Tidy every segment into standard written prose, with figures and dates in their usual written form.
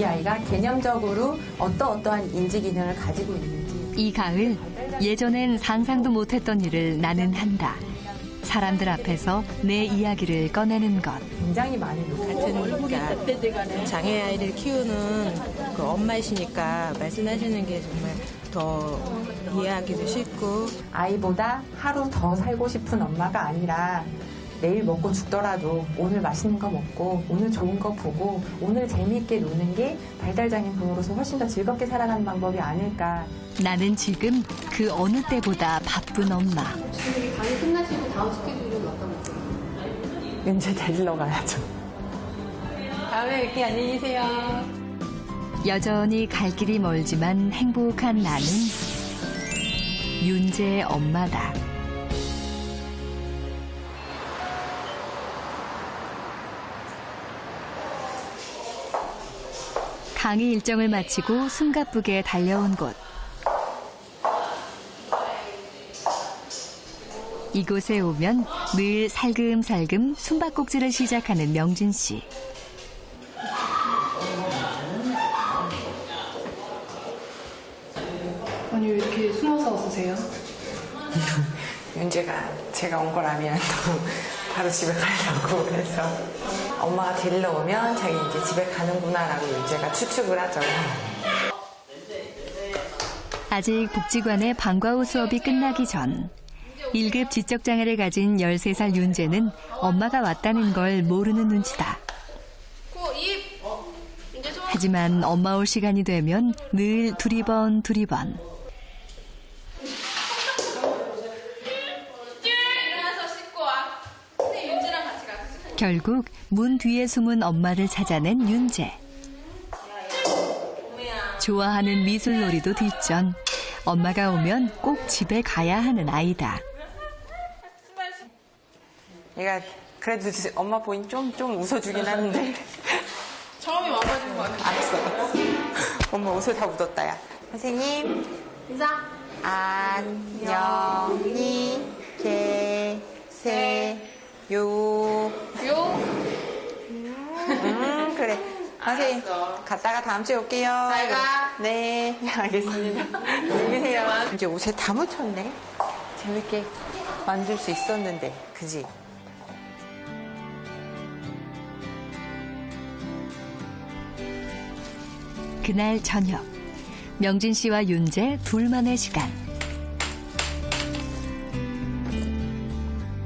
이 아이가 개념적으로 어떠한 인지 기능을 가지고 있는지. 이 가을 예전엔 상상도 못했던 일을 나는 한다. 사람들 앞에서 내 이야기를 꺼내는 것. 굉장히 많이 그러니까 장애 아이를 키우는 그 엄마이시니까 말씀하시는 게 정말 더 이해하기도 쉽고 아이보다 하루 더 살고 싶은 엄마가 아니라 내일 먹고 죽더라도 오늘 맛있는 거 먹고 오늘 좋은 거 보고 오늘 재미있게 노는 게 발달장애인 부모로서 훨씬 더 즐겁게 살아가는 방법이 아닐까. 나는 지금 그 어느 때보다 바쁜 엄마. 지금 강의 끝나시고 다음 스케줄은 어떤 거세요? 윤재 데리러 가야죠. 다음에 뵙게 안녕히 계세요. 여전히 갈 길이 멀지만 행복한 나는 윤재의 엄마다. 강의 일정을 마치고 숨가쁘게 달려온 곳. 이곳에 오면 늘 살금살금 숨바꼭질을 시작하는 명진 씨. 아니 왜 이렇게 숨어서 쓰세요? 윤재가 제가 온 걸 알면 바로 집에 가려고 그래서 엄마가 데리러 오면 자기 이제 집에 가는구나라고 윤재가 추측을 하죠. 아직 복지관의 방과 후 수업이 끝나기 전 1급 지적장애를 가진 13살 윤재는 엄마가 왔다는 걸 모르는 눈치다. 하지만 엄마 올 시간이 되면 늘 두리번. 결국 문 뒤에 숨은 엄마를 찾아낸 윤재. 좋아하는 미술놀이도 뒷전. 엄마가 오면 꼭 집에 가야 하는 아이다. 얘가 그래도 엄마 보니 좀 웃어주긴 하는데. 처음에 와가지고 알았어. 엄마 옷을 다 묻었다, 야. 선생님. 인사. 안녕히 계세요. 그래. 선생님, 갔다가 다음 주에 올게요. 잘 가. 네, 알겠습니다. 안녕히 계세요. 이제 옷에 다 묻혔네. 재밌게 만들 수 있었는데, 그지? 그날 저녁, 명진 씨와 윤재 둘만의 시간.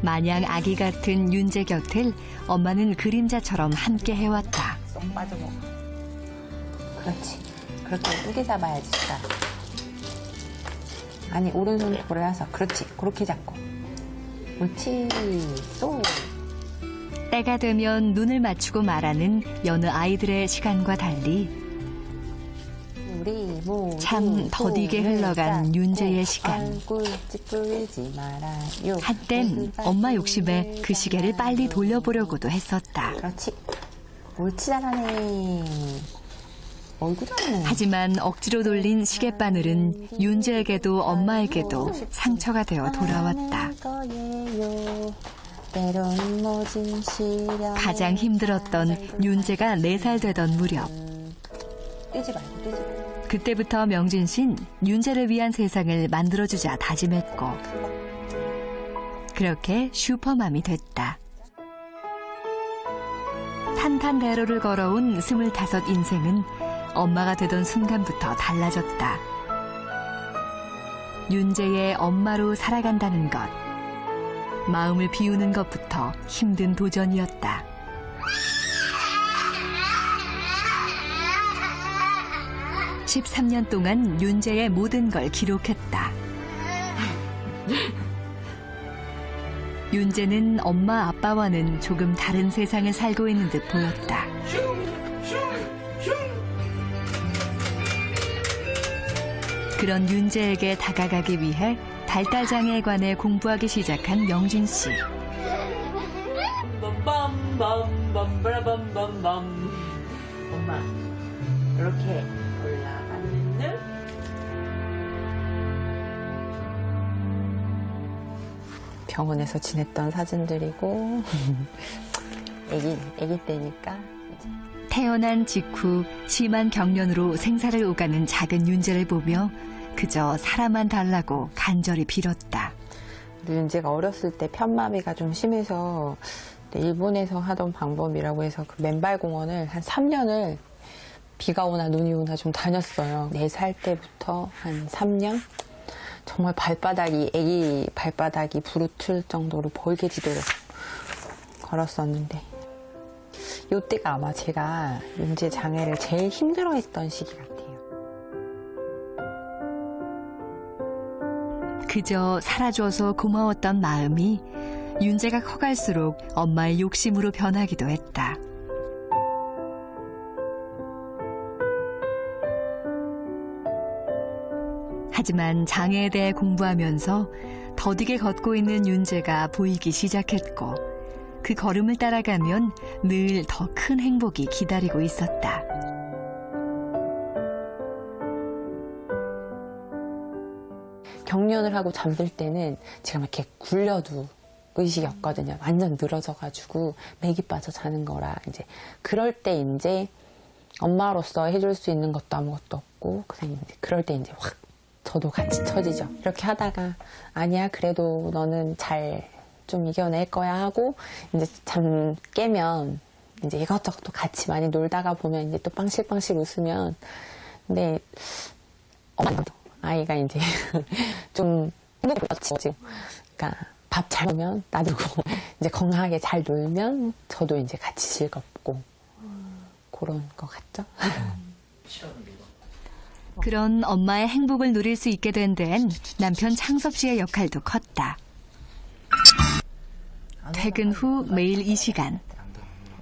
마냥 아기 같은 윤재 곁을 엄마는 그림자처럼 함께 해왔다. 쏙 빠져먹어. 그렇지. 그렇게 크게 잡아야지, 숟가락. 아니, 오른손 돌아서. 그렇지. 그렇게 잡고. 옳지. 쏙. 때가 되면 눈을 맞추고 말하는 여느 아이들의 시간과 달리 참 더디게 흘러간 윤재의 시간. 한땐 엄마 욕심에 그 시계를 빨리 돌려보려고도 했었다. 그렇지. 옳지, 잘하네. 하지만 억지로 돌린 시계바늘은 윤재에게도 엄마에게도 상처가 되어 돌아왔다. 가장 힘들었던 윤재가 4살 되던 무렵. 뛰지 말고. 그때부터 명진 씨는 윤재를 위한 세상을 만들어주자 다짐했고 그렇게 슈퍼맘이 됐다. 탄탄대로를 걸어온 25 인생은 엄마가 되던 순간부터 달라졌다. 윤재의 엄마로 살아간다는 것. 마음을 비우는 것부터 힘든 도전이었다. 13년 동안 윤재의 모든 걸 기록했다. 윤재는 엄마 아빠와는 조금 다른 세상을 살고 있는 듯 보였다. 그런 윤재에게 다가가기 위해 발달장애에 관해 공부하기 시작한 명진 씨. 엄마, 이렇게 올라가는 병원에서 지냈던 사진들이고 애기 때니까 태어난 직후 심한 경련으로 생사를 오가는 작은 윤재를 보며 그저 살아만 달라고 간절히 빌었다. 윤재가 어렸을 때 편마비가 좀 심해서 일본에서 하던 방법이라고 해서 그 맨발 공원을 한 3년을 비가 오나 눈이 오나 좀 다녔어요. 4살 때부터 한 3년? 정말 애기 발바닥이 부르틀 정도로 벌게지도록 걸었었는데 이때가 아마 제가 윤재 장애를 제일 힘들어했던 시기 같아요. 그저 살아줘서 고마웠던 마음이 윤재가 커갈수록 엄마의 욕심으로 변하기도 했다. 하지만 장애에 대해 공부하면서 더디게 걷고 있는 윤재가 보이기 시작했고 그 걸음을 따라가면 늘 더 큰 행복이 기다리고 있었다. 경련을 하고 잠들 때는 제가 막 이렇게 굴려도 의식이 없거든요. 완전 늘어져가지고 맥이 빠져 자는 거라 이제 그럴 때 이제 엄마로서 해줄 수 있는 것도 아무것도 없고 그냥 이제 그럴 때 이제 확 저도 같이 처지죠. 이렇게 하다가 아니야 그래도 너는 잘 좀 이겨낼 거야 하고 이제 잠 깨면 이제 이것저것 또 같이 많이 놀다가 보면 이제 또 빵실빵실 웃으면 근데 아이가 이제 좀 행복해지고 그러니까 밥 잘 먹으면 놔두고 이제 건강하게 잘 놀면 저도 이제 같이 즐겁고 그런 것 같죠? 그런 엄마의 행복을 누릴 수 있게 된 데엔 남편 창섭 씨의 역할도 컸다. 퇴근 후 매일 이 시간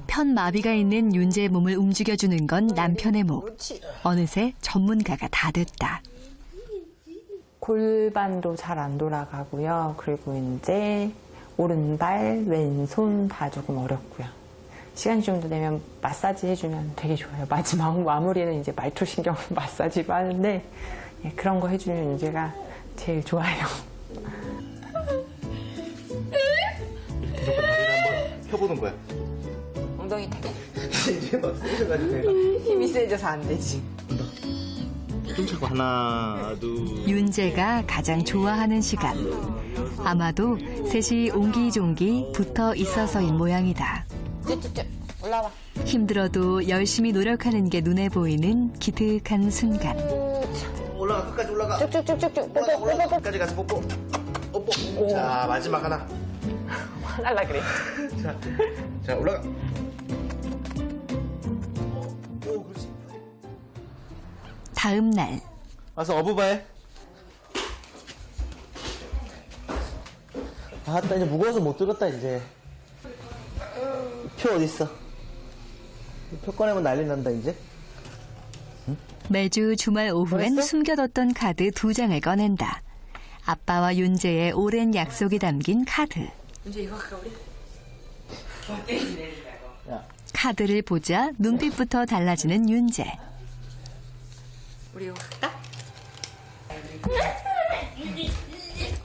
편마비가 있는 윤재의 몸을 움직여주는 건 남편의 목. 어느새 전문가가 다 됐다. 골반도 잘 안 돌아가고요. 그리고 이제 오른발, 왼손 다 조금 어렵고요. 시간이 좀 더 되면 마사지 해주면 되게 좋아요. 마지막 마무리는 이제 말초신경 마사지도 하는데 그런 거 해주면 윤재가 제일 좋아요. 무조건 다리를 한번 펴보는 거야. 엉덩이 이제 막 세져가지고 내가 힘이 세져서 안 되지. 힘차고 하나 둘. 윤재가 가장 좋아하는 시간. 아마도 셋이 옹기종기 붙어 있어서인 모양이다. 쭉쭉쭉 올라와. 힘들어도 열심히 노력하는 게 눈에 보이는 기특한 순간. 올라가 끝까지 올라가. 쭉쭉쭉쭉쭉. 올라가 끝까지 가서 뽀뽀. 뽀뽀. 자 마지막 하나. 화날라 그래. 자 올라가. 오 그렇지. 다음 날 와서 어부바해. 아따 이제 무거워서 못 들었다 이제. 표 어디 있어? 표 꺼내면 난리 난다 이제. 매주 주말 오후엔 숨겨뒀던 카드 2장을 꺼낸다. 아빠와 윤재의 오랜 약속이 담긴 카드. 윤재 이거 할까 우리? 야. 카드를 보자 눈빛부터 달라지는 윤재. 우리 이거 할까?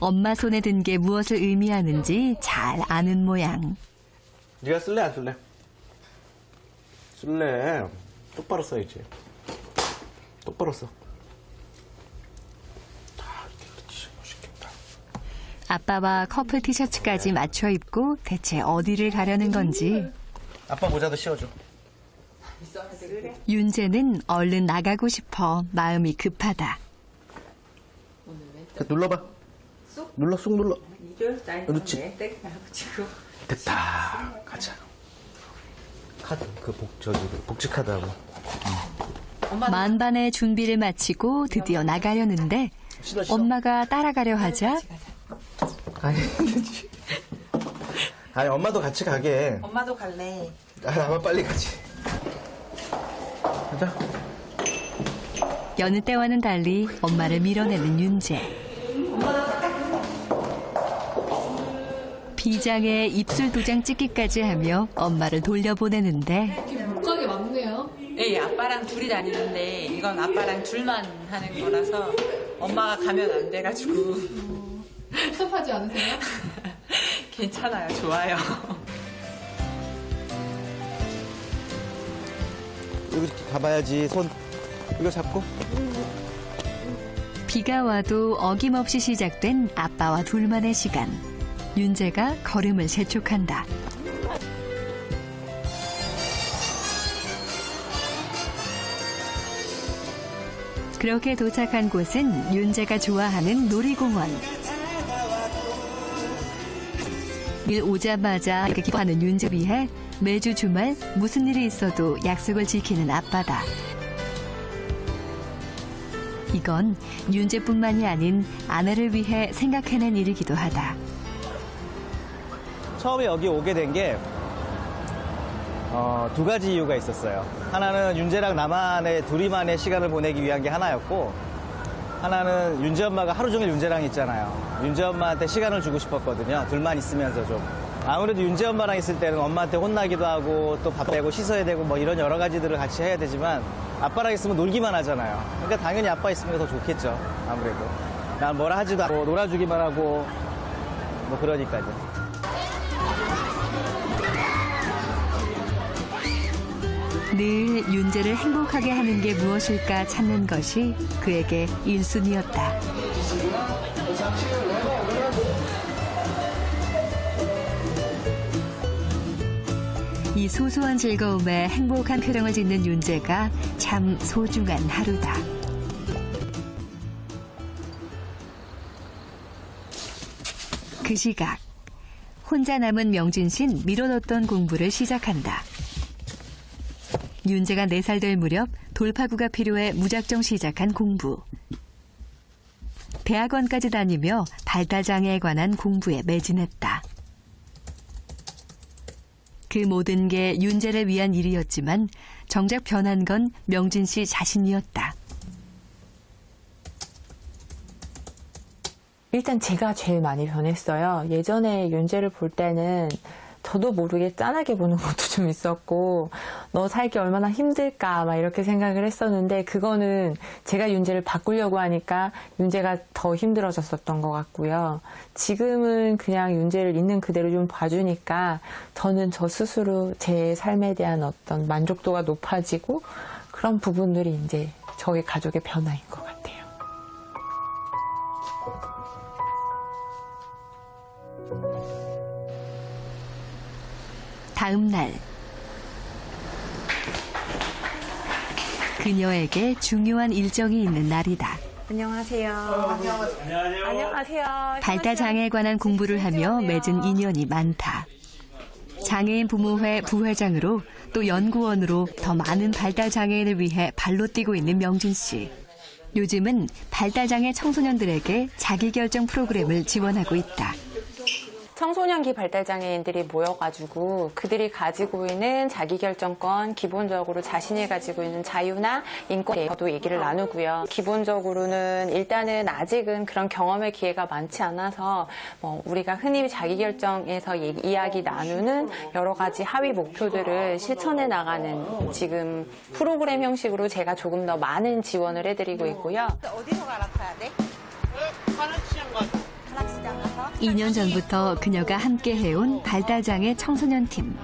엄마 손에 든 게 무엇을 의미하는지 잘 아는 모양. 네가 쓸래 안 쓸래? 쓸래. 똑바로 써야지. 똑바로 써. 그렇지 멋있겠다. 아빠와 커플 티셔츠까지 맞춰 입고 대체 어디를 가려는 건지. 아빠 모자도 씌워줘. 윤재는 얼른 나가고 싶어 마음이 급하다. 자, 눌러봐. 눌러 쑥 눌러. 그렇지. 됐다. 가자. 카드 그 복지 카드하고. 만반의 준비를 마치고 드디어 나가려는데 싫어, 싫어. 엄마가 따라가려 하자 아니 엄마도 같이 가게. 엄마도 갈래. 아 나만 빨리 가지. 가자. 여느 때와는 달리 엄마를 밀어내는 윤재. 비장에 입술 2장 찍기까지 하며 엄마를 돌려보내는데 이렇게 못 가게 막네요. 네, 아빠랑 둘이 다니는데 이건 아빠랑 둘만 하는 거라서 엄마가 가면 안 돼가지고 섭섭하지 않으세요? 괜찮아요, 좋아요. 이렇게 가봐야지. 손 이거 잡고. 비가 와도 어김없이 시작된 아빠와 둘만의 시간. 윤재가 걸음을 재촉한다. 그렇게 도착한 곳은 윤재가 좋아하는 놀이공원. 일 오자마자 기뻐하는 윤재 위해 매주 주말 무슨 일이 있어도 약속을 지키는 아빠다. 이건 윤재뿐만이 아닌 아내를 위해 생각해낸 일이기도 하다. 처음에 여기 오게 된 게 두 가지 이유가 있었어요. 하나는 윤재랑 나만의 둘이만의 시간을 보내기 위한 게 하나였고, 하나는 윤재 엄마가 하루 종일 윤재랑 있잖아요. 윤재 엄마한테 시간을 주고 싶었거든요. 둘만 있으면서 좀. 아무래도 윤재 엄마랑 있을 때는 엄마한테 혼나기도 하고 또 밥 내고 씻어야 되고 뭐 이런 여러 가지들을 같이 해야 되지만 아빠랑 있으면 놀기만 하잖아요. 그러니까 당연히 아빠 있으면 더 좋겠죠. 아무래도. 난 뭐라 하지도 않고 놀아주기만 하고 뭐 그러니까요. 늘 윤재를 행복하게 하는 게 무엇일까 찾는 것이 그에게 1순위였다. 이 소소한 즐거움에 행복한 표정을 짓는 윤재가 참 소중한 하루다. 그 시각, 혼자 남은 명진 씨는 미뤄뒀던 공부를 시작한다. 윤재가 4살 될 무렵 돌파구가 필요해 무작정 시작한 공부. 대학원까지 다니며 발달장애에 관한 공부에 매진했다. 그 모든 게 윤재를 위한 일이었지만 정작 변한 건 명진 씨 자신이었다. 일단 제가 제일 많이 변했어요. 예전에 윤재를 볼 때는 저도 모르게 짠하게 보는 것도 좀 있었고, 너 살기 얼마나 힘들까 막 이렇게 생각을 했었는데, 그거는 제가 윤재를 바꾸려고 하니까 윤재가 더 힘들어졌었던 것 같고요. 지금은 그냥 윤재를 있는 그대로 좀 봐주니까 저는 저 스스로 제 삶에 대한 어떤 만족도가 높아지고, 그런 부분들이 이제 저희 가족의 변화인 것 같아요. 다음 날, 그녀에게 중요한 일정이 있는 날이다. 안녕하세요. 안녕하세요. 발달장애에 관한 공부를 하며 맺은 인연이 많다. 장애인 부모회 부회장으로 또 연구원으로 더 많은 발달장애인을 위해 발로 뛰고 있는 명진 씨. 요즘은 발달장애 청소년들에게 자기결정 프로그램을 지원하고 있다. 청소년기 발달장애인들이 모여가지고 그들이 가지고 있는 자기결정권, 기본적으로 자신이 가지고 있는 자유나 인권에 대해서도 얘기를 나누고요. 기본적으로는 일단은 아직은 그런 경험의 기회가 많지 않아서 우리가 흔히 자기결정에서 이야기 나누는 여러 가지 하위 목표들을 실천해 나가는 지금 프로그램 형식으로 제가 조금 더 많은 지원을 해드리고 있고요. 어디서 갈아타야 돼? 가락시장 가서. 2년 전부터 그녀가 함께 해온 발달장애 청소년팀.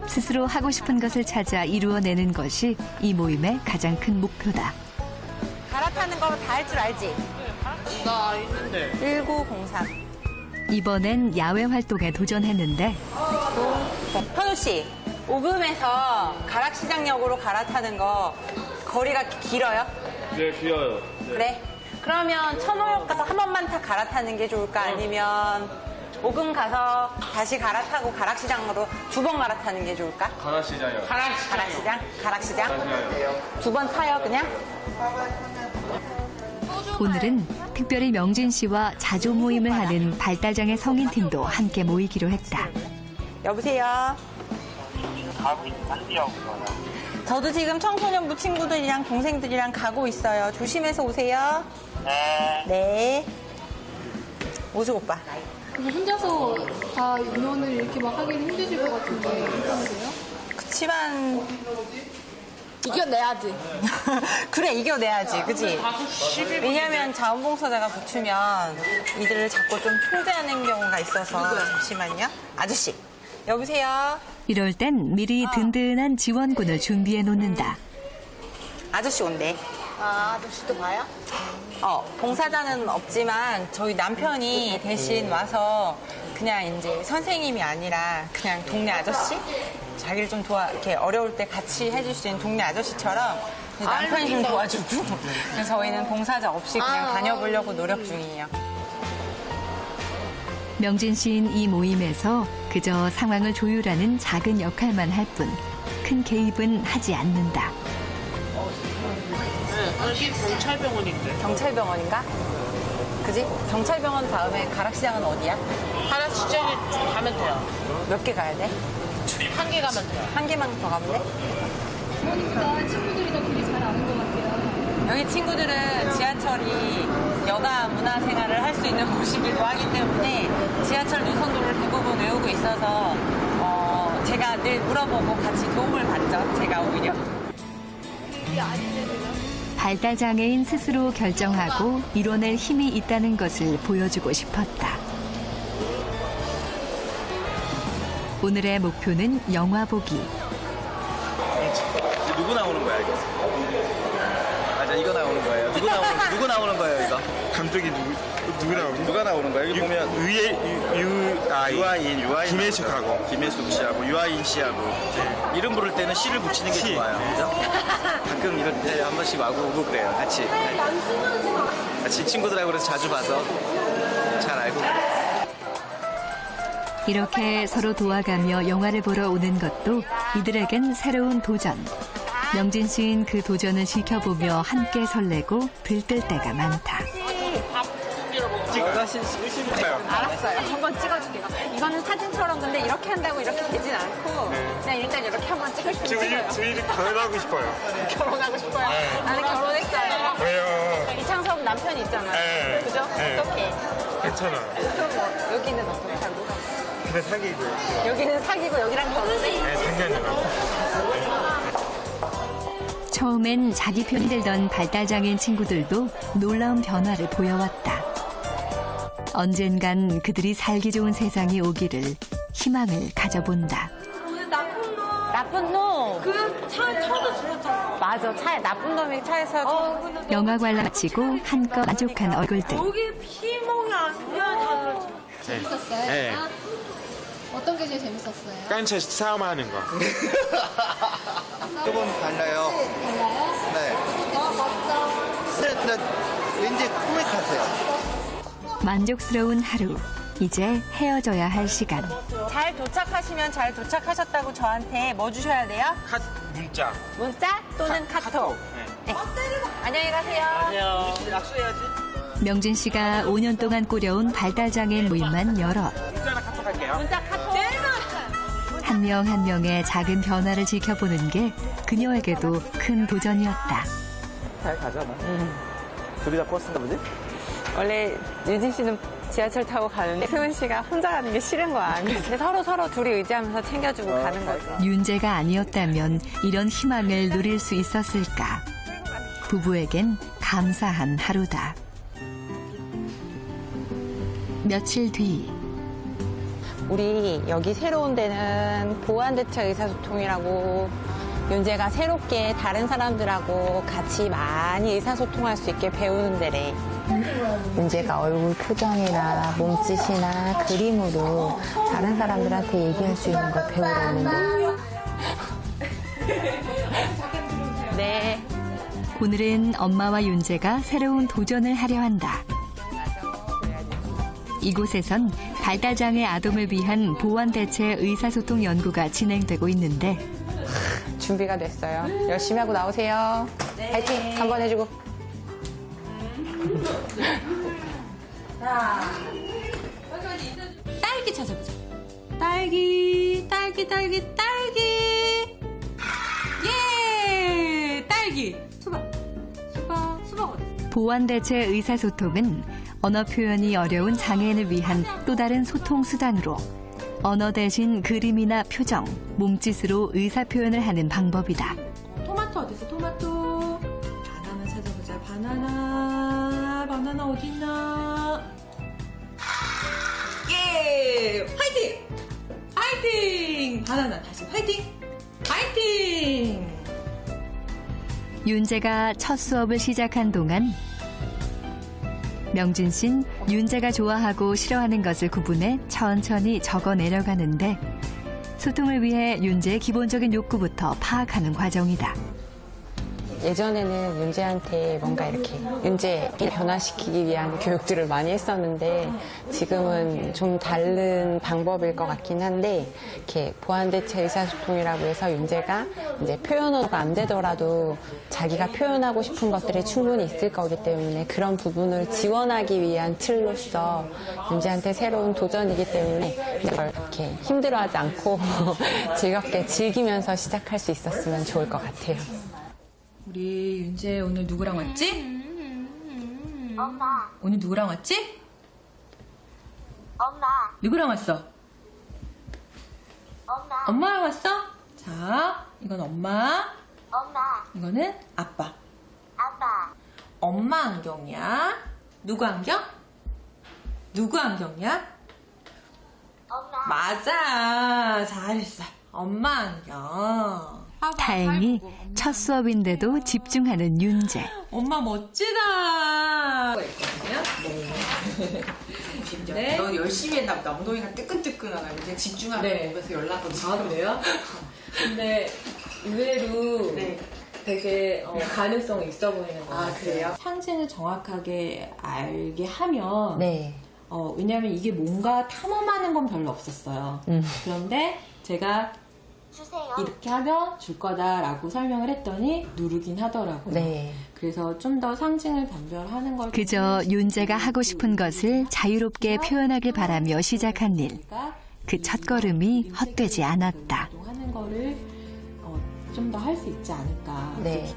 스스로 하고 싶은 것을 찾아 이루어내는 것이 이 모임의 가장 큰 목표다. 갈아타는 거 다 할 줄 알지? 나 있는데. 1903. 이번엔 야외 활동에 도전했는데 현우 씨, 오금에서 가락시장역으로 갈아타는 거 거리가 길어요? 네, 귀여워요. 그래. 그러면 천호역 가서 한 번만 다 갈아타는 게 좋을까? 아니면 오금 가서 다시 갈아타고 가락시장으로 2번 갈아타는 게 좋을까? 가락시장이요. 가락시장? 가락시장? 2번 타요, 그냥? 오늘은 특별히 명진 씨와 자조 모임을 하는 발달장애 성인팀도 함께 모이기로 했다. 여보세요? 가고 있는데요. 저도 지금 청소년부 친구들이랑 동생들이랑 가고 있어요. 조심해서 오세요. 네. 네. 오수 오빠. 혼자서 다 인원을 이렇게 막 하기는 힘드실 것 같은데 괜찮으세요? 그치만 이겨내야지. 그래 이겨내야지 그치? 왜냐면 자원봉사자가 붙으면 이들을 자꾸 좀 통제하는 경우가 있어서 잠시만요. 아저씨 여보세요? 이럴 땐 미리 든든한 지원군을 준비해 놓는다. 아저씨 온대. 아, 아저씨도 봐요? 봉사자는 없지만 저희 남편이 대신 와서 그냥 이제 선생님이 아니라 그냥 동네 아저씨? 자기를 좀 이렇게 어려울 때 같이 해줄 수 있는 동네 아저씨처럼 남편이 좀 도와주고. 그래서 저희는 봉사자 없이 그냥 다녀보려고 노력 중이에요. 명진 씨는 이 모임에서 그저 상황을 조율하는 작은 역할만 할 뿐 큰 개입은 하지 않는다. 여기 경찰병원인데. 경찰병원인가? 그지? 경찰병원 다음에 가락시장은 어디야? 하나시장에 가면 돼요. 몇 개 가야 돼? 한 개 가면 돼요. 한 개만 더 가면 돼? 그러니까 친구들이 더 되게 잘 아는 것 같아요. 여기 친구들은 지하철이 여가 문화생활을 할 수 있는 곳이기도 하기 때문에 지하철 노선도를 대부분 외우고 있어서 제가 늘 물어보고 같이 도움을 받죠. 제가 오히려. 발달장애인 스스로 결정하고 이뤄낼 힘이 있다는 것을 보여주고 싶었다. 오늘의 목표는 영화 보기. 누구 나오는 거야, 이거? 맞아, 이거 나오는 거예요. 누구 나오는 거예요, 이거? 감독이 누구 나오니? 누가 나오는 거야? 여기 보면 유아인 김혜숙 씨하고 유아인 씨하고 이름 부를 때는 씨를 붙이는 게 좋아요. 그죠? 가끔 이럴 때 한 번씩 와고 오고 그래요. 같이 친구들하고 그래서 자주 봐서 잘 알고 그래요. 이렇게 서로 도와가며 영화를 보러 오는 것도 이들에겐 새로운 도전. 명진 씨는 그 도전을 지켜보며 함께 설레고 들뜰 때가 많다. 알았어요. 한번 찍어줄게요. 이거는 사진처럼 근데 이렇게 한다고 이렇게 되진 않고 그냥 일단 이렇게 한번 찍을 수 있어요. 저희 결혼하고 싶어요. 결혼하고 싶어요? 네. 나는 결혼했어요. 왜요? 이창섭 남편이 있잖아요. 네. 그죠? 네. 어떻게? 괜찮아요. 그럼 뭐 여기는 어떻게 하고? 근데 사귀고요. 여기는 사귀고 여기랑 결혼해? 네, 작년에. 처음엔 자기 편이 들던 발달장애인 친구들도 놀라운 변화를 보여왔다. 언젠간 그들이 살기 좋은 세상이 오기를 희망을 가져본다. 나쁜 놈. 차도 들었잖아. 맞아. 나쁜 놈이 차에서. 영화 관람 마치고 한껏 만족한 얼굴들. 여기 피멍이 아니야, 다들. 재밌었어요? 네. 어떤 게 제일 재밌었어요? 깐차 싸움하는 거. 조금 달라요. 달라요? 네. 멋져. 왠지 코믹하세요. 만족스러운 하루. 이제 헤어져야 할 시간. 잘 도착하시면 잘 도착하셨다고 저한테 뭐 주셔야 돼요? 문자. 문자 또는 카톡. 네. 안녕히 가세요. 안녕. 약속해야지. 명진 씨가 5년 동안 꾸려온 발달장애인 모임만 여럿. 문자나 카톡 할게요. 문자 카톡. 한 명 한 명의 작은 변화를 지켜보는 게 그녀에게도 큰 도전이었다. 잘 가잖아. 둘이 다 버스인가 보지? 원래 유진 씨는 지하철 타고 가는데 승은 씨가 혼자 가는 게 싫은 거야. 근데 서로 둘이 의지하면서 챙겨주고 가는 거죠. 윤재가 아니었다면 이런 희망을 누릴 수 있었을까? 부부에겐 감사한 하루다. 며칠 뒤 우리 여기 새로 온 데는 보완대책 의사소통이라고 윤재가 새롭게 다른 사람들하고 같이 많이 의사소통할 수 있게 배우는 데래. 윤재가 얼굴 표정이나 몸짓이나 그림으로 다른 사람들한테 얘기할 수 있는 걸 배우러 오는데. 네. 오늘은 엄마와 윤재가 새로운 도전을 하려 한다. 이곳에선 발달장애 아동을 위한 보완대체 의사소통 연구가 진행되고 있는데 준비가 됐어요. 열심히 하고 나오세요. 네. 파이팅 한번 해주고. 딸기 찾아보자. 딸기. 예! 딸기. 수박 어디? 보완대체 의사소통은 언어 표현이 어려운 장애인을 위한 또 다른 소통 수단으로 언어 대신 그림이나 표정, 몸짓으로 의사 표현을 하는 방법이다. 토마토 어디 있어? 토마토. 바나나 찾아보자. 바나나 어디 있나? 예! 화이팅! 바나나 다시 화이팅! 윤재가 첫 수업을 시작한 동안 명진 씨는 윤재가 좋아하고 싫어하는 것을 구분해 천천히 적어 내려가는데 소통을 위해 윤재의 기본적인 욕구부터 파악하는 과정이다. 예전에는 윤재한테 뭔가 이렇게 윤재를 변화시키기 위한 교육들을 많이 했었는데 지금은 좀 다른 방법일 것 같긴 한데 이렇게 보완대체 의사소통이라고 해서 윤재가 이제 표현어가 안 되더라도 자기가 표현하고 싶은 것들이 충분히 있을 거기 때문에 그런 부분을 지원하기 위한 틀로서 윤재한테 새로운 도전이기 때문에 이걸 이렇게 힘들어하지 않고 즐겁게 즐기면서 시작할 수 있었으면 좋을 것 같아요. 우리 윤재 오늘 누구랑 왔지? 엄마. 오늘 누구랑 왔지? 엄마. 누구랑 왔어? 엄마. 엄마랑 왔어? 자, 이건 엄마, 엄마. 이거는 아빠. 아빠. 엄마 안경이야. 누구 안경? 누구 안경이야? 엄마. 맞아. 잘했어. 엄마 안경. 다행히 첫 수업인데도 집중하는 윤재. 엄마 멋지다. 네. 너 열심히 했나 보다. 엉덩이가 뜨끈뜨끈하다. 이제 집중하고 네. 그래서 연락을 아, 그래요? 근데 의외로 되게 가능성이 있어 보이는 것 같아요. 그래요? 상징을 정확하게 알게 하면 네. 왜냐하면 이게 뭔가 탐험하는 건 별로 없었어요. 그런데 제가 주세요. 이렇게 하면 줄 거다라고 설명을 했더니 누르긴 하더라고요. 네. 그래서 좀 더 상징을 변별하는 걸 그저 윤재가 하고 싶은 것을 자유롭게 표현하길 바라며 시작한 일. 그 첫걸음이 헛되지 않았다. 하는 거를 좀 더 할 수 있지 않을까. 네.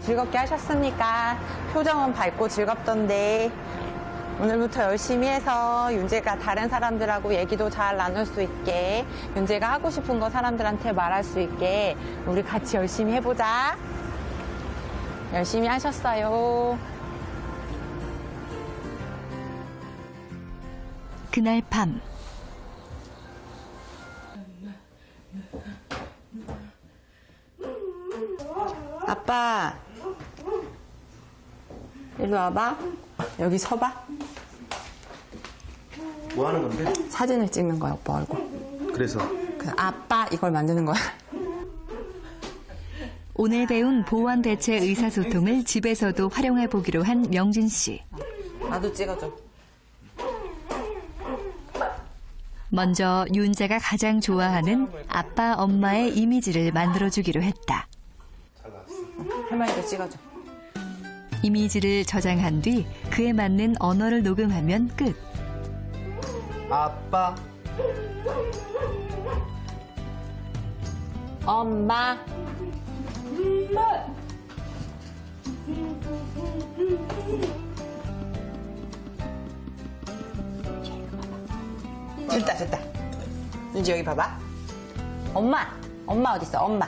즐겁게 하셨습니까? 표정은 밝고 즐겁던데 오늘부터 열심히 해서 윤재가 다른 사람들하고 얘기도 잘 나눌 수 있게 윤재가 하고 싶은 거 사람들한테 말할 수 있게 우리 같이 열심히 해보자. 열심히 하셨어요. 그날 밤 아빠 일로 와봐. 여기 서봐. 뭐 하는 건데? 사진을 찍는 거야 오빠 얼굴. 그래서 그 아빠 이걸 만드는 거야. 오늘 배운 보완 대체 의사소통을 집에서도 활용해 보기로 한 명진 씨. 나도 찍어줘. 먼저 윤재가 가장 좋아하는 아빠 엄마의 이미지를 만들어주기로 했다. 할머니도 찍어줘. 이미지를 저장한 뒤 그에 맞는 언어를 녹음하면 끝. 아빠, 엄마. 됐다. 이제 여기 봐봐. 엄마. 엄마 어딨어? 엄마.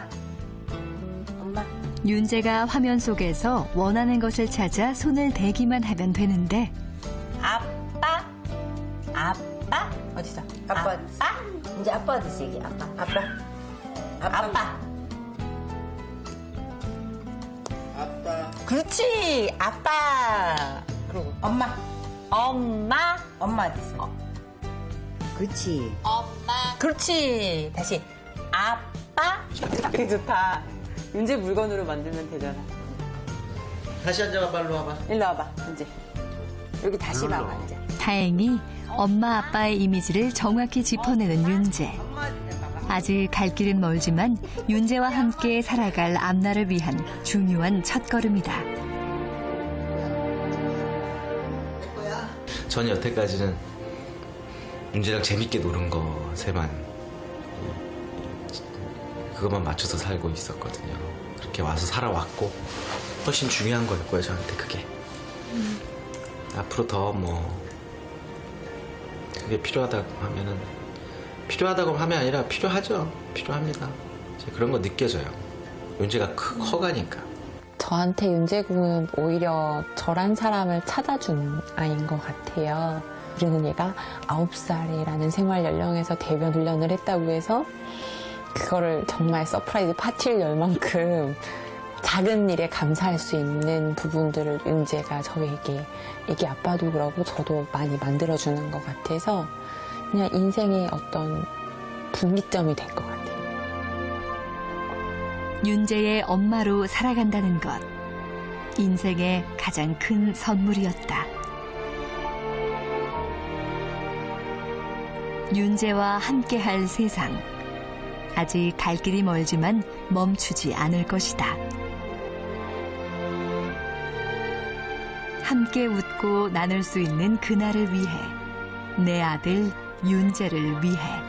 엄마. 윤재가 화면 속에서 원하는 것을 찾아 손을 대기만 하면 되는데 아빠. 아빠. 어딨어? 아빠. 이제 아빠 어딨어, 여기 아빠. 아빠. 그렇지. 아빠. 그리고 엄마. 엄마. 엄마 어딨어? 그렇지. 그렇지. 다시. 아빠. 되게 좋다. 윤재 물건으로 만들면 되잖아. 다시 앉아봐, 빨리 와봐. 일로 와봐, 윤재. 여기 다시 봐봐, 이제. 다행히 엄마 아빠의 이미지를 정확히 짚어내는 윤재. 아직 갈 길은 멀지만 윤재와 함께 살아갈 앞날을 위한 중요한 첫걸음이다. 저는 여태까지는 윤재랑 재밌게 노는 것에만 그것만 맞춰서 살고 있었거든요. 그렇게 와서 살아왔고 훨씬 중요한 거였고요, 저한테 그게. 앞으로 더 그게 필요하다고 하면 아니라 필요하죠. 필요합니다. 그런 거 느껴져요. 윤재가 커가니까. 저한테 윤재군은 오히려 저란 사람을 찾아준 아이인 것 같아요. 그러는 얘가 9살이라는 생활 연령에서 대변 훈련을 했다고 해서 그거를 정말 서프라이즈 파티를 열 만큼 작은 일에 감사할 수 있는 부분들을 윤재가 저에게, 애기 아빠도 그러고 저도 많이 만들어주는 것 같아서 그냥 인생의 어떤 분기점이 된 것 같아요. 윤재의 엄마로 살아간다는 것, 인생의 가장 큰 선물이었다. 윤재와 함께할 세상, 아직 갈 길이 멀지만 멈추지 않을 것이다. 함께 웃고 나눌 수 있는 그날을 위해, 내 아들 윤재를 위해.